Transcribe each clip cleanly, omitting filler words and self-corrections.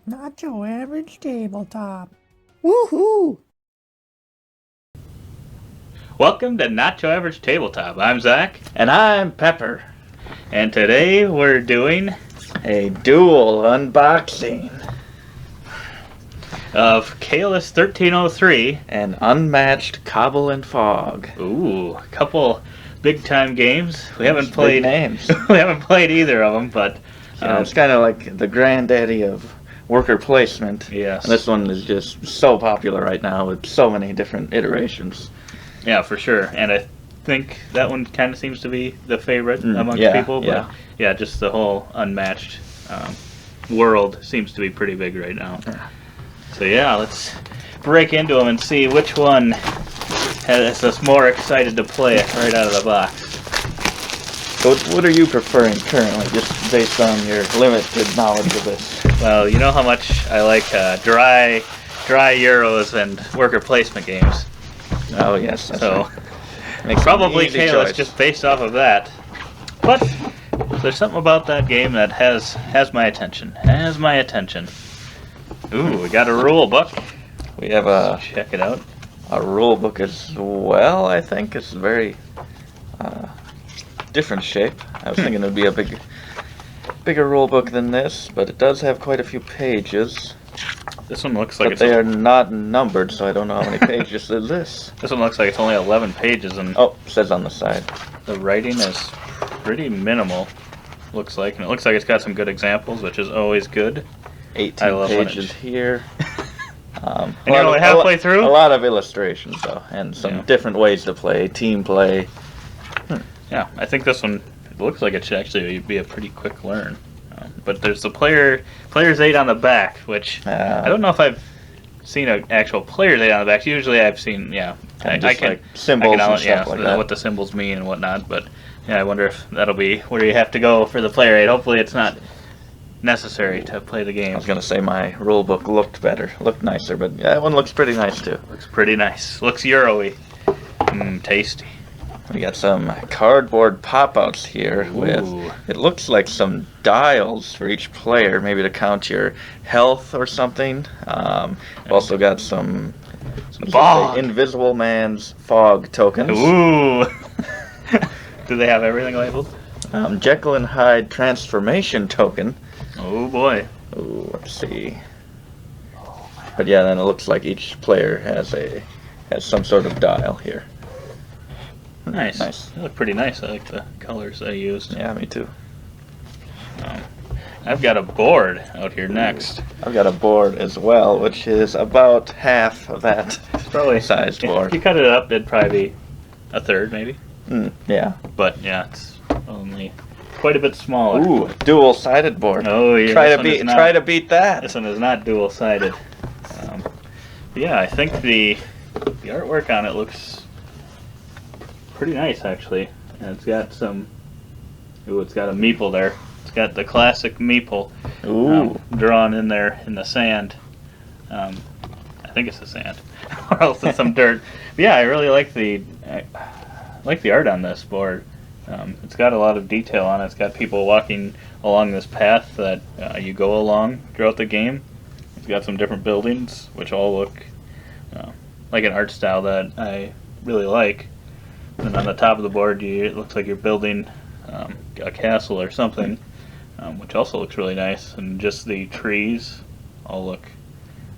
Not your average tabletop. Woohoo! Welcome to Not Your Average Tabletop. I'm Zach. And I'm Pepper. And today we're doing A Duel unboxing. of Caylus 1303. And Unmatched Cobble and Fog. Ooh, a couple big time games. We haven't Big played names. we haven't played either of them, but It's kind of like the granddaddy of worker placement. yes. And this one is just so popular right now with so many different iterations. Yeah, for sure. And I think that one kind of seems to be the favorite amongst yeah, people. But yeah. yeah, just the whole Unmatched world seems to be pretty big right now. So yeah, let's break into them and see which one has us more excited to play it right out of the box. So what are you preferring currently, just based on your limited knowledge of this? Well, you know how much I like dry Euros and worker placement games. Oh, yes. That's So right. Makes probably an easy Caylus choice. just based off of that. But there's something about that game that has my attention. Has my attention. Ooh, we got a rule book. We have Let's check it out. a rule book as well, I think. It's very different shape. I was thinking it would be a bigger rule book than this, but it does have quite a few pages. This one looks like But they are not numbered, so I don't know how many pages is this. This one looks like it's only 11 pages, and Oh, it says on the side. the writing is pretty minimal. Looks like, and it looks like it's got some good examples, which is always good. 18 I love when pages it- here. And you're only halfway through? A lot of illustrations, though, and some Yeah. different ways to play, team play. Yeah, I think this one it looks like it should actually be a pretty quick learn. But there's the player's aid on the back, which I don't know if I've seen an actual player's aid on the back. Usually I've seen, Kinda just like symbols and stuff like that. what the symbols mean and whatnot. But yeah, I wonder if that'll be where you have to go for the player aid. Hopefully it's not necessary to play the I game. was gonna say my rule book looked nicer, but yeah, that one looks pretty nice too. Looks pretty nice. Looks Euro-y. Tasty. We got some cardboard pop-outs here with, Ooh. it looks like some dials for each player, maybe to count your health or something. We've also got some Fog. Invisible Man's fog tokens. Ooh. Do they have everything labeled? Jekyll and Hyde transformation token. Oh boy. Ooh, let's see. But yeah, then it looks like each player has some sort of dial here. Nice. Nice. They look pretty nice. I like the colors they used. Yeah, me too. I've got a board out here next. I've got a board as well, which is about half of that Probably sized If board. you cut it up, it'd probably be a third, maybe. Yeah. But yeah, it's only quite a bit smaller. Ooh, dual-sided board. Oh yeah. Try this to one is beat. not- Try to beat that. This one is not dual-sided. Yeah, I think the artwork on it looks pretty nice actually. And it's got some. Ooh, it's got a meeple there. It's got the classic meeple Ooh. drawn in there in the sand. I think it's the sand, or else it's some dirt. But yeah, I really like the art on this board. It's got a lot of detail on it. It's got people walking along this path that you go along throughout the game. It's got some different buildings, which all look like an art style that I really like. And on the top of the board, it looks like you're building a castle or something, which also looks really nice. And just the trees all look.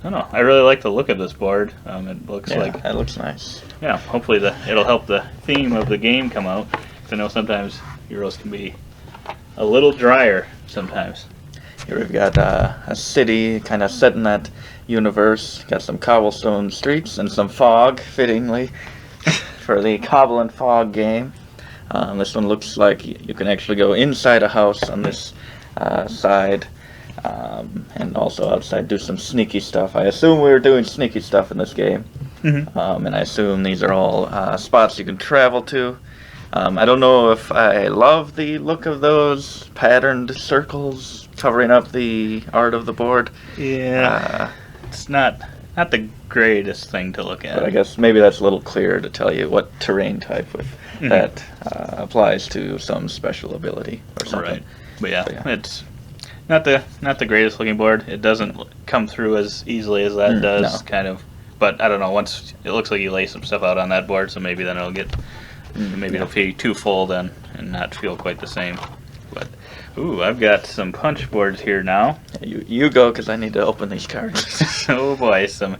I don't know. I really like the look of this board. It looks Yeah, like, that looks nice. yeah. Hopefully, it'll help the theme of the game come out. 'Cause I know sometimes Euros can be a little drier sometimes. Here we've got a city kind of set in that universe. Got some cobblestone streets and some fog, fittingly, for the Cobble and Fog game. This one looks like you can actually go inside a house on this side, and also outside do some sneaky stuff. I assume we were doing sneaky stuff in this game. And I assume these are all spots you can travel to. I don't know if I love the look of those patterned circles covering up the art of the board. Yeah, it's not the greatest thing to look at. But I guess maybe that's a little clearer to tell you what terrain type with that applies to some special ability or something. Right. But yeah, But yeah. it's not the greatest looking board. It doesn't come through as easily as that does, no. kind of. But I don't know. Once it looks like you lay some stuff out on that board, so maybe then it'll get it'll be too full then and not feel quite the same. But ooh, I've got some punch boards here now. You go, because I need to open these cards. Oh boy, some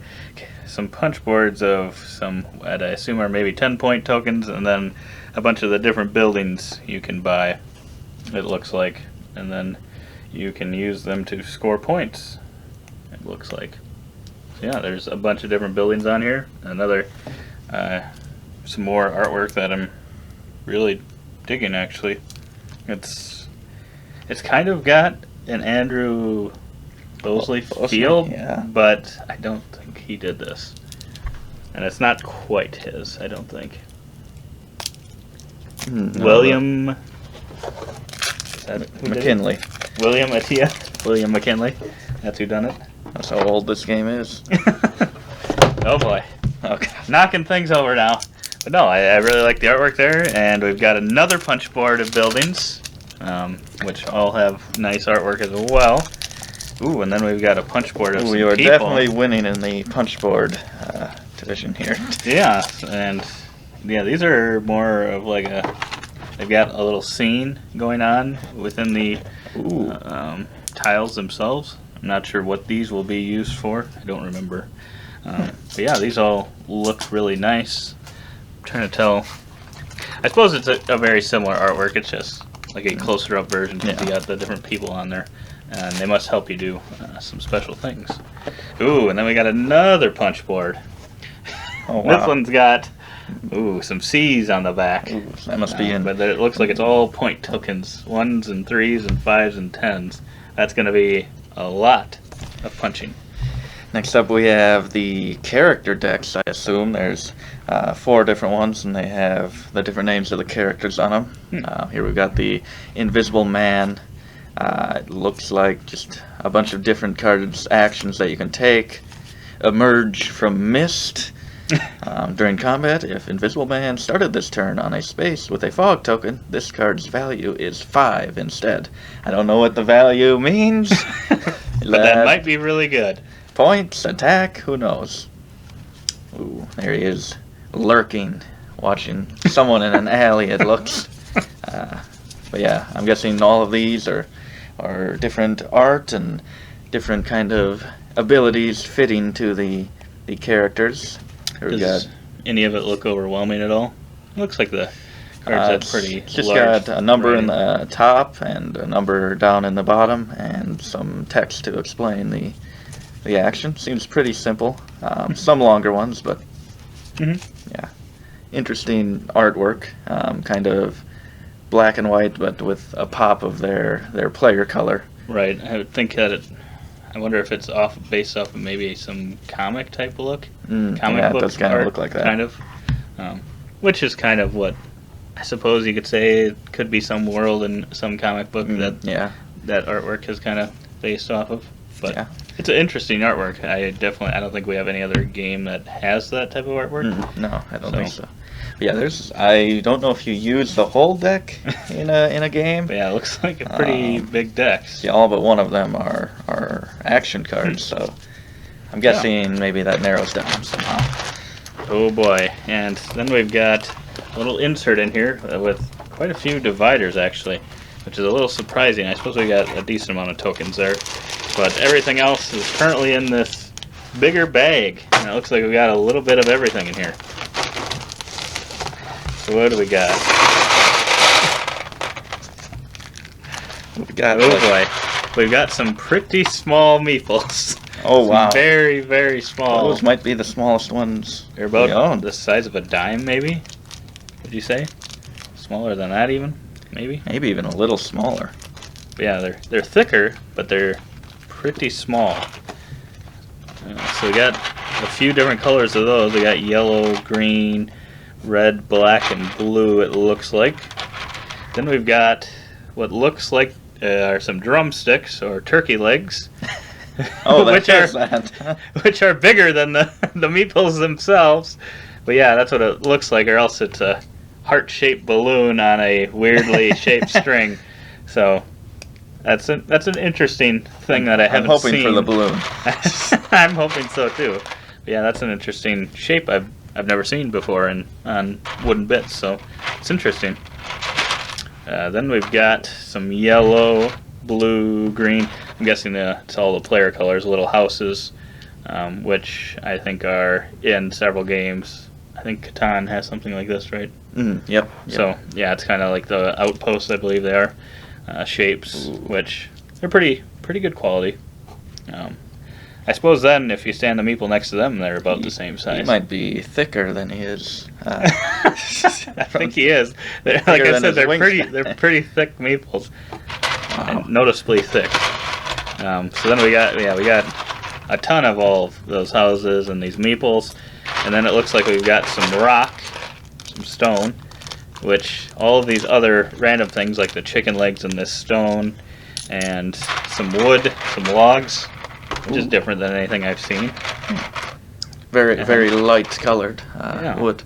punch boards of some what I assume are maybe 10-point tokens, and then a bunch of the different buildings you can buy. It looks like, and then you can use them to score points. It looks like. So yeah, there's a bunch of different buildings on here. Another some more artwork that I'm really digging. Actually, it's kind of got an Andrew Bosley feel, yeah. but I don't think he did this, and it's not quite his. I don't think. No, William. Is that who did it? McKinley. William Attia. William McKinley. That's who done it. That's how old this game is. Oh boy. Okay. Knocking things over now. But no, I really like the artwork there, and we've got another punch board of buildings, which all have nice artwork as well. Ooh, and then we've got a punch board of some We are people. definitely winning in the punch board division here. Yeah, and yeah, these are more of like they've got a little scene going on within the tiles themselves. I'm not sure what these will be used for. I don't remember. But yeah, these all look really nice. I'm trying to tell. I suppose it's a very similar artwork. It's just like a closer up version because you got the different people on there. And they must help you do some special things. Ooh, and then we got another punch board. Oh, wow. This one's got some C's on the back. Ooh, that must be in. But it looks like it's all point tokens. 1s and 3s and 5s and 10s. That's going to be a lot of punching. Next up, we have the character decks, I assume. There's 4 different ones, and they have the different names of the characters on them. Here we've got the Invisible Man. It looks like just a bunch of different cards, actions that you can take. Emerge from Mist. During combat, if Invisible Man started this turn on a space with a fog token, this card's value is 5 instead. I don't know what the value means. But that might be really good. Points, attack, who knows? Ooh, there he is, lurking, watching someone in an alley, it looks. But yeah, I'm guessing all of these are different art and different kind of abilities fitting to the characters. Here we Does got, any of it look overwhelming at all? It looks like the cards have pretty just large got a number in writing. the top and a number down in the bottom and some text to explain the action. Seems pretty simple. Some longer ones, but yeah, interesting artwork. Kind of black and white, but with a pop of their player color. Right. I would think that I wonder if it's based off of maybe some comic type of look. Comic Yeah, it book does kind of art, look like that. kind of. Which is kind of what I suppose you could say it could be some world in some comic book that artwork is kind of based off of. But Yeah. it's an interesting artwork. I don't think we have any other game that has that type of artwork. No, I don't think so. But yeah, I don't know if you use the whole deck in a game. But yeah, it looks like a pretty big deck. Yeah, all but one of them are action cards, so I'm guessing maybe that narrows down somehow. Oh boy. And then we've got a little insert in here with quite a few dividers actually, which is a little surprising. I suppose we got a decent amount of tokens there, but everything else is currently in this bigger bag, and it looks like we got a little bit of everything in here. So what do we got? We got boy. We've got some pretty small meeples. Oh wow. Some very, very small. Those might be the smallest ones. They're about we own. the size of a dime, maybe? Would you say? Smaller than that even? Maybe? Maybe even a little smaller. But yeah, they're thicker, but they're pretty small. So we got a few different colors of those. We got yellow, green, red, black, and blue, it looks like. Then we've got what looks like are some drumsticks or turkey legs. Oh, which are bigger than the meeples themselves. But yeah, that's what it looks like, or else it's a heart-shaped balloon on a weirdly shaped string. So That's an interesting thing that I I'm haven't hoping seen. for the balloon. I'm hoping so too. But yeah, that's an interesting shape I've never seen before on wooden bits. So it's interesting. Then we've got some yellow, blue, green. I'm guessing it's all the player colors, little houses, which I think are in several games. I think Catan has something like this, right? Yep. So yeah, it's kind of like the outposts, I believe they are. Shapes, which they're pretty good quality. I suppose then, if you stand the meeple next to them, they're about the same size. He might be thicker than he is. I think he is. Like I said, they're pretty thick meeples, and noticeably thick. So then we got a ton of all of those houses and these meeples, and then it looks like we've got some rock, some stone, which all of these other random things like the chicken legs and this stone, and some wood, some logs, which is different than anything I've seen. Very light colored wood.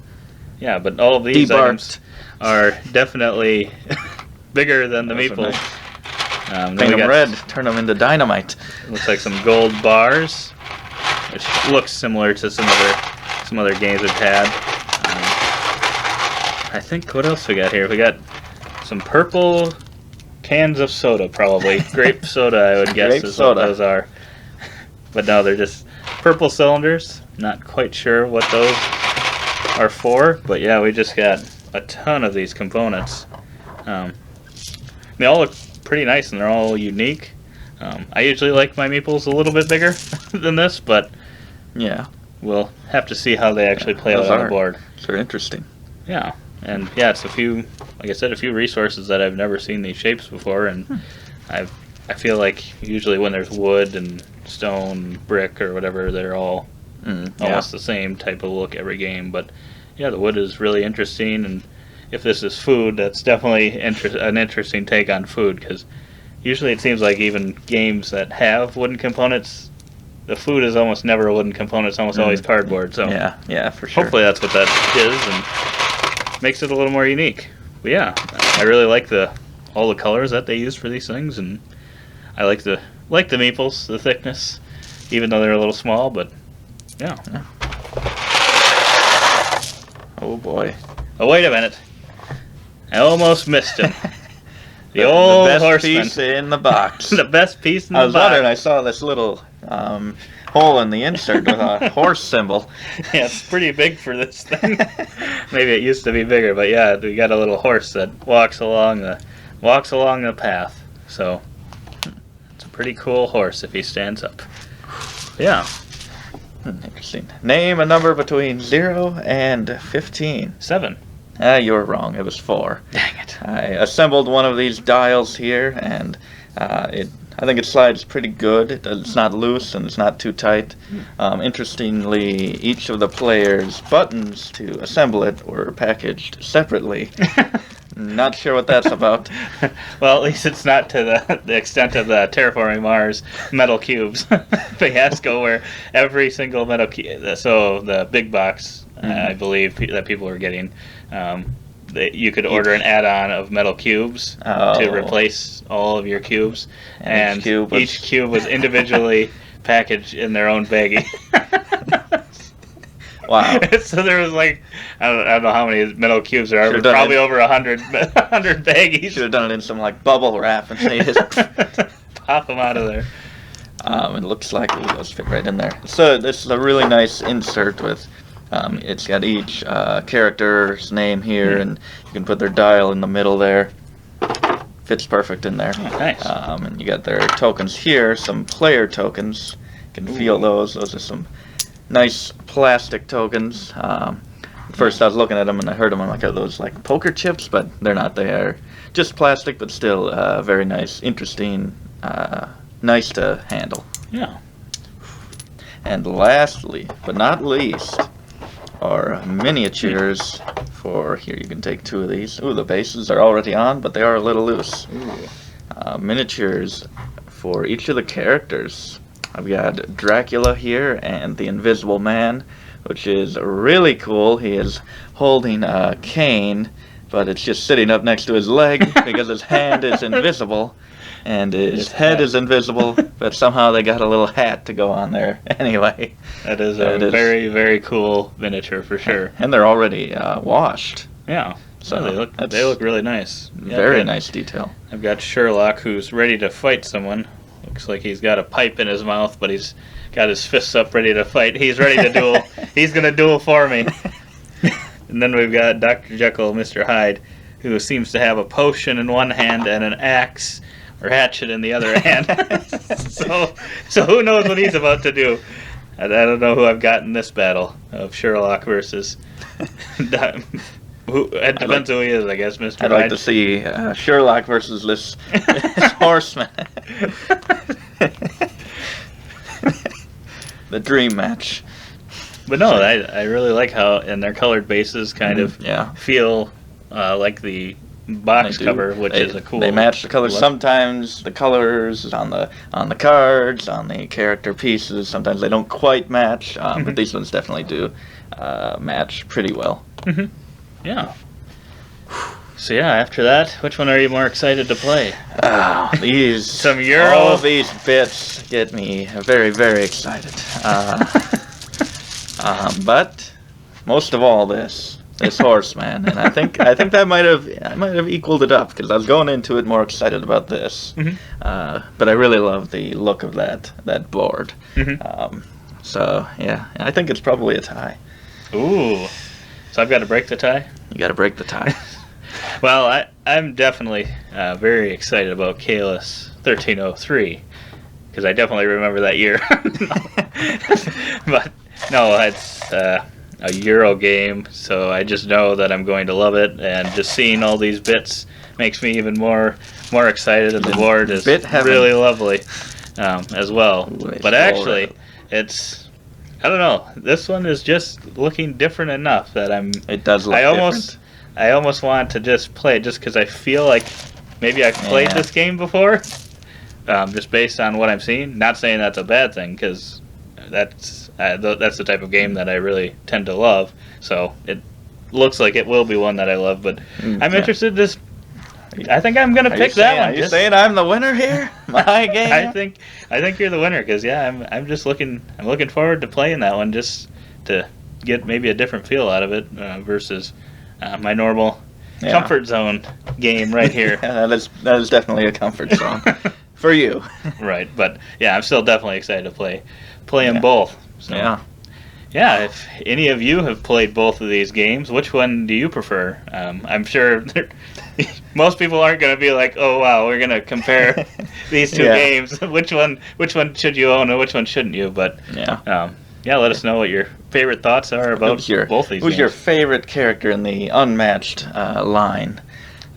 Yeah, but all of these items are definitely bigger than the meeples. Paint them red, turn them into dynamite. Looks like some gold bars, which looks similar to some other games we've had. I think, what else we got here? We got some purple cans of soda, probably. Grape soda, I would guess, is what those are. But no, they're just purple cylinders. Not quite sure what those are for, but yeah, we just got a ton of these components. They all look pretty nice, and they're all unique. I usually like my meeples a little bit bigger than this, but yeah, we'll have to see how they actually play out on the board. They're interesting. Yeah. And yeah, it's a few resources that I've never seen these shapes before, and I feel like usually when there's wood and stone, brick, or whatever, they're all almost the same type of look every game. But yeah, the wood is really interesting, and if this is food, that's definitely an interesting take on food, because usually it seems like even games that have wooden components, the food is almost never a wooden component. It's almost always cardboard. So yeah, for sure. Hopefully that's what that is, and makes it a little more unique. But yeah, I really like all the colors that they use for these things, and I like the meeples, the thickness, even though they're a little small. But yeah. Oh boy. Oh wait a minute! I almost missed him. The old best horseman. piece in the box. The best piece in the box. I was wondering. I saw this little hole in the insert with a horse symbol. Yeah, it's pretty big for this thing. Maybe it used to be bigger, but yeah, we got a little horse that walks along the path. So it's a pretty cool horse if he stands up. Yeah. Interesting. Name a number between 0 and 15. 7. You were wrong. It was 4. Dang it. I assembled one of these dials here, and I think it slides pretty good. It's not loose and it's not too tight. Interestingly, each of the players' buttons to assemble it were packaged separately. Not sure what that's about. Well, at least it's not to the extent of the Terraforming Mars metal cubes fiasco, where every single metal cube, so the big box, I believe, that people were getting, you could order an add-on of metal cubes to replace all of your cubes, and each cube was individually packaged in their own baggie. Wow. So there was like, I don't know how many metal cubes there are, but probably over 100 baggies. Should have done it in some like bubble wrap and say pop them out of there. It looks like those fit right in there. So this is a really nice insert with, it's got each character's name here, and you can put their dial in the middle there. Fits perfect in there. Oh, nice. And you got their tokens here, some player tokens. You can feel those. Those are some nice plastic tokens. First I was looking at them and I heard them, I'm like, are those like poker chips? But they're not. They are just plastic, but still very nice, interesting, nice to handle. Yeah. And lastly, but not least, are miniatures for, here you can take 2 of these. Ooh, the bases are already on, but they are a little loose. Miniatures for each of the characters. I've got Dracula here and the Invisible Man, which is really cool. He is holding a cane, but it's just sitting up next to his leg because his hand is invisible. and his His head hat. is invisible, but somehow they got a little hat to go on there. Anyway, That is That a is- very, very cool miniature for sure. and they're already washed. Yeah. So So that's they look really nice. Yeah, very I've got- nice detail. I've got Sherlock who's ready to fight someone. Looks like he's got a pipe in his mouth, but he's got his fists up ready to fight. He's ready to duel. He's going to duel for me. And then we've got Dr. Jekyll, Mr. Hyde, who seems to have a potion in one hand and an axe or hatchet in the other hand. so who knows what he's about to do. I don't know who I've got in this battle of Sherlock versus... it depends who he is, I guess, Mr. I'd Hyde. like to see Sherlock versus this horseman. The dream match. But no, I really like how, and their colored bases kind of Yeah. feel like the box They do. cover, which is a cool. They match the colors. look. Sometimes the colors on the cards, on the character pieces. Sometimes they don't quite match, but these ones definitely do match pretty well. Yeah. So yeah, after that, which one are you more excited to play? Oh, these Some Euro? all of these bits get me very, very excited. But most of all, this horseman, and I think that might have equaled it up because I was going into it more excited about this. But I really love the look of that board. So yeah, I think it's probably a tie. Ooh. So I've got to break the tie? You got to break the tie. Well, I'm definitely very excited about Caylus 1303 because I definitely remember that year. But no, it's a Euro game, so I just know that I'm going to love it, and just seeing all these bits makes me even more excited, and the board is Bit heaven. really lovely as well. Ooh, But actually, it's, I don't know, this one is just looking different enough that It does look different. I almost want to just play it just because I feel like maybe I've played Yeah. this game before, just based on what I'm seeing. Not saying that's a bad thing, because that's the type of game that I really tend to love. So it looks like it will be one that I love, but I'm yeah. interested. Just I think I'm gonna pick that one. Are you just- saying I'm the winner here? My game. I think you're the winner because I'm just looking forward to playing that one just to get maybe a different feel out of it versus my normal Yeah. comfort zone game right here. Yeah, that is definitely a comfort zone for you. Right, but yeah, I'm still definitely excited to play them Yeah. both. So, Yeah. yeah, if any of you have played both of these games, which one do you prefer? I'm sure most people aren't going to be like, "Oh wow, we're going to compare these two Yeah. games. Which one should you own and which one shouldn't you?" But Yeah. yeah, let us know what your favorite thoughts are about both these Who's games. your favorite character in the Unmatched line?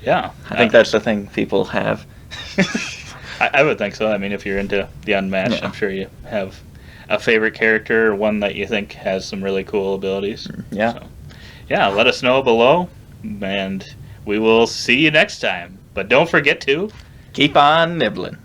Yeah, I think that's the thing people have. I would think so. I mean, if you're into the Unmatched, Yeah. I'm sure you have a favorite character, or one that you think has some really cool abilities. Yeah. So, yeah, let us know below, and we will see you next time. But don't forget to Keep on nibbling.